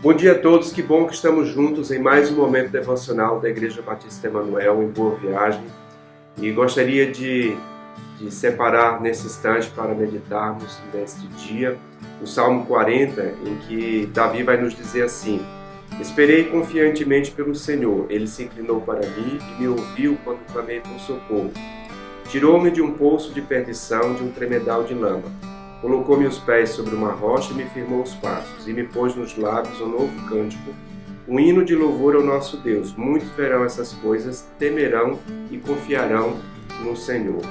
Bom dia a todos, que bom que estamos juntos em mais um momento devocional da Igreja Batista Emanuel em Boa Viagem. E gostaria de separar nesse instante para meditarmos neste dia o Salmo 40, em que Davi vai nos dizer assim: esperei confiantemente pelo Senhor, Ele se inclinou para mim e me ouviu quando clamei por socorro. Tirou-me de um poço de perdição, de um tremedal de lama. Colocou meus pés sobre uma rocha e me firmou os passos, e me pôs nos lábios um novo cântico, um hino de louvor ao nosso Deus. Muitos verão essas coisas, temerão e confiarão no Senhor.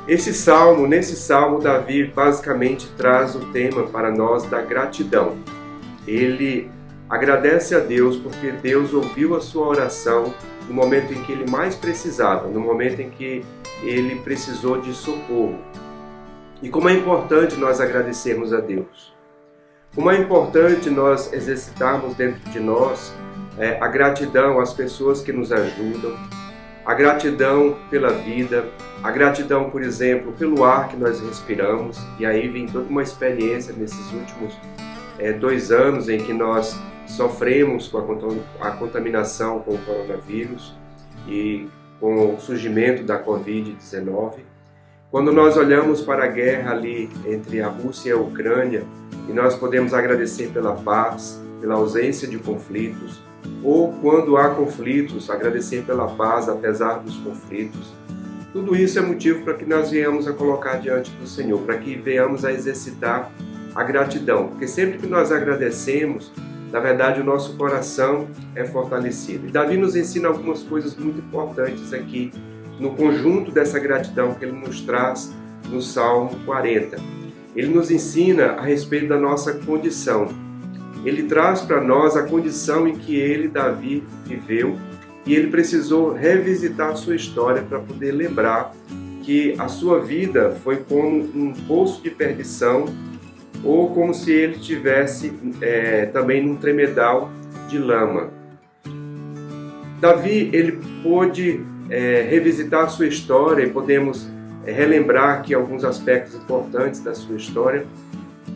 Nesse salmo, Davi basicamente traz o tema para nós da gratidão. Ele agradece a Deus porque Deus ouviu a sua oração no momento em que ele mais precisava, no momento em que ele precisou de socorro. E como é importante nós agradecermos a Deus. Como é importante nós exercitarmos dentro de nós a gratidão às pessoas que nos ajudam, a gratidão pela vida, a gratidão, por exemplo, pelo ar que nós respiramos. E aí vem toda uma experiência nesses últimos 2 anos em que nós sofremos com a contaminação com o coronavírus e com o surgimento da Covid-19. Quando nós olhamos para a guerra ali entre a Rússia e a Ucrânia, e nós podemos agradecer pela paz, pela ausência de conflitos, ou quando há conflitos, agradecer pela paz apesar dos conflitos, tudo isso é motivo para que nós venhamos a colocar diante do Senhor, para que venhamos a exercitar a gratidão, porque sempre que nós agradecemos, na verdade o nosso coração é fortalecido. E Davi nos ensina algumas coisas muito importantes aqui, no conjunto dessa gratidão que ele nos traz no Salmo 40. Ele nos ensina a respeito da nossa condição. Ele traz para nós a condição em que ele, Davi, viveu, e ele precisou revisitar sua história para poder lembrar que a sua vida foi como um poço de perdição, ou como se ele estivesse também num tremedal de lama. Davi, ele pôde revisitar a sua história, e podemos relembrar aqui alguns aspectos importantes da sua história,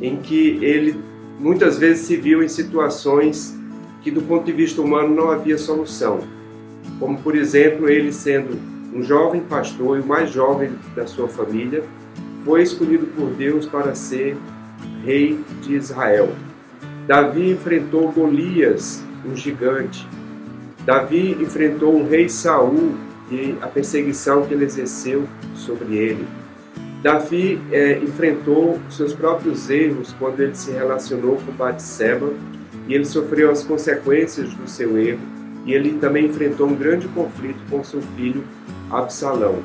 em que ele muitas vezes se viu em situações que do ponto de vista humano não havia solução, como por exemplo ele sendo um jovem pastor e o mais jovem da sua família, foi escolhido por Deus para ser rei de Israel. Davi enfrentou Golias, um gigante. Davi enfrentou o rei Saul e a perseguição que ele exerceu sobre ele. Davi enfrentou seus próprios erros quando ele se relacionou com Batseba, e ele sofreu as consequências do seu erro, e ele também enfrentou um grande conflito com seu filho Absalão.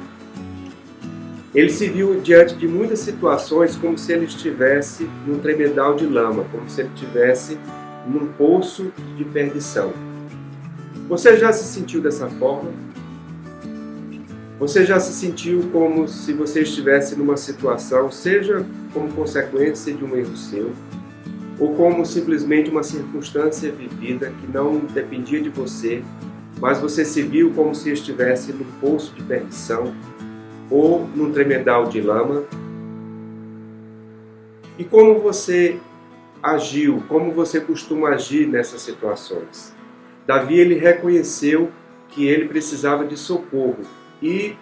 Ele se viu diante de muitas situações como se ele estivesse num tremedal de lama, como se ele estivesse num poço de perdição. Você já se sentiu dessa forma? Você já se sentiu como se você estivesse numa situação, seja como consequência de um erro seu, ou como simplesmente uma circunstância vivida que não dependia de você, mas você se viu como se estivesse num poço de perdição ou num tremedal de lama? E como você agiu, como você costuma agir nessas situações? Davi, ele reconheceu que ele precisava de socorro, e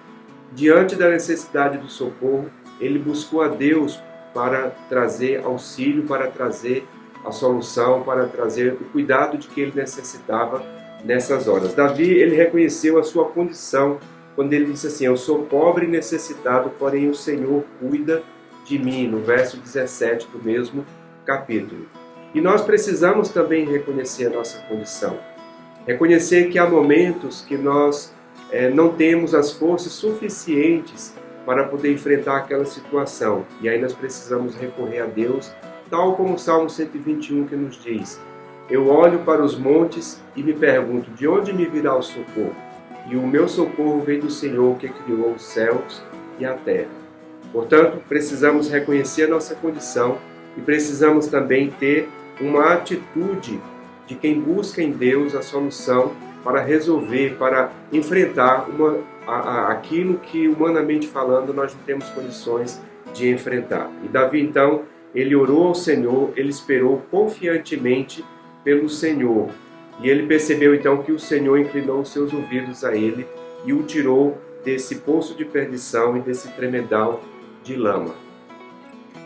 diante da necessidade do socorro, ele buscou a Deus para trazer auxílio, para trazer a solução, para trazer o cuidado de que ele necessitava nessas horas. Davi, ele reconheceu a sua condição quando ele disse assim: eu sou pobre e necessitado, porém o Senhor cuida de mim, no verso 17 do mesmo capítulo. E nós precisamos também reconhecer a nossa condição. Reconhecer que há momentos que nós não temos as forças suficientes para poder enfrentar aquela situação. E aí nós precisamos recorrer a Deus, tal como o Salmo 121 que nos diz: eu olho para os montes e me pergunto, de onde me virá o socorro? E o meu socorro vem do Senhor, que criou os céus e a terra. Portanto, precisamos reconhecer a nossa condição e precisamos também ter uma atitude de quem busca em Deus a solução para resolver, para enfrentar aquilo que, humanamente falando, nós não temos condições de enfrentar. E Davi, então, ele orou ao Senhor, ele esperou confiantemente pelo Senhor. E ele percebeu então que o Senhor inclinou os seus ouvidos a ele e o tirou desse poço de perdição e desse tremedal de lama.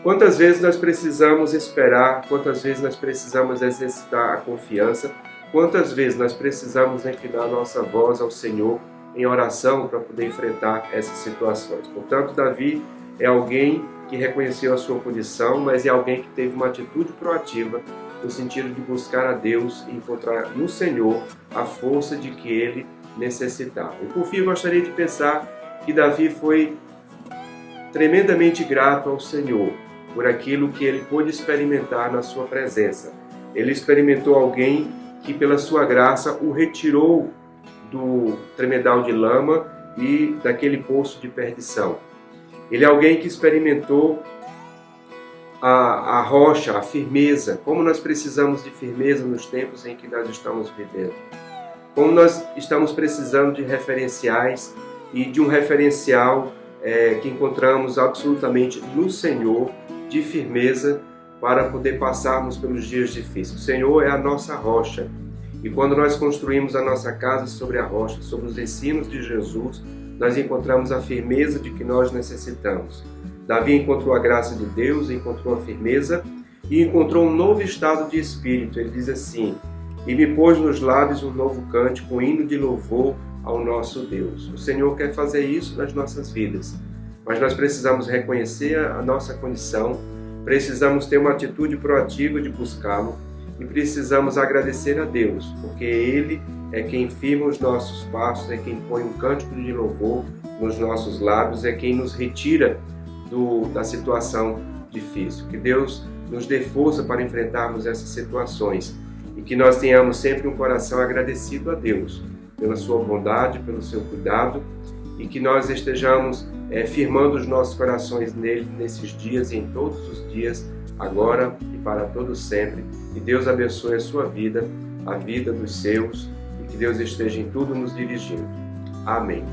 Quantas vezes nós precisamos esperar, quantas vezes nós precisamos exercitar a confiança, quantas vezes nós precisamos inclinar nossa voz ao Senhor em oração para poder enfrentar essas situações. Portanto, Davi é alguém que reconheceu a sua condição, mas é alguém que teve uma atitude proativa no sentido de buscar a Deus e encontrar no Senhor a força de que ele necessitava. E por fim, eu gostaria de pensar que Davi foi tremendamente grato ao Senhor por aquilo que ele pôde experimentar na sua presença. Ele experimentou alguém que pela sua graça o retirou do tremedal de lama e daquele poço de perdição. Ele é alguém que experimentou a rocha, a firmeza, como nós precisamos de firmeza nos tempos em que nós estamos vivendo. Como nós estamos precisando de referenciais e de um referencial que encontramos absolutamente no Senhor, de firmeza, para poder passarmos pelos dias difíceis. O Senhor é a nossa rocha. E quando nós construímos a nossa casa sobre a rocha, sobre os ensinos de Jesus, nós encontramos a firmeza de que nós necessitamos. Davi encontrou a graça de Deus, encontrou a firmeza e encontrou um novo estado de espírito. Ele diz assim: e me pôs nos lábios um novo cântico, um hino de louvor ao nosso Deus. O Senhor quer fazer isso nas nossas vidas, mas nós precisamos reconhecer a nossa condição, precisamos ter uma atitude proativa de buscá-lo e precisamos agradecer a Deus, porque Ele é quem firma os nossos passos, é quem põe um cântico de louvor nos nossos lábios, é quem nos retira da situação difícil. Que Deus nos dê força para enfrentarmos essas situações e que nós tenhamos sempre um coração agradecido a Deus pela sua bondade, pelo seu cuidado, e que nós estejamos firmando os nossos corações nele nesses dias e em todos os dias, agora e para todo sempre. Que Deus abençoe a sua vida, a vida dos seus, e que Deus esteja em tudo nos dirigindo. Amém.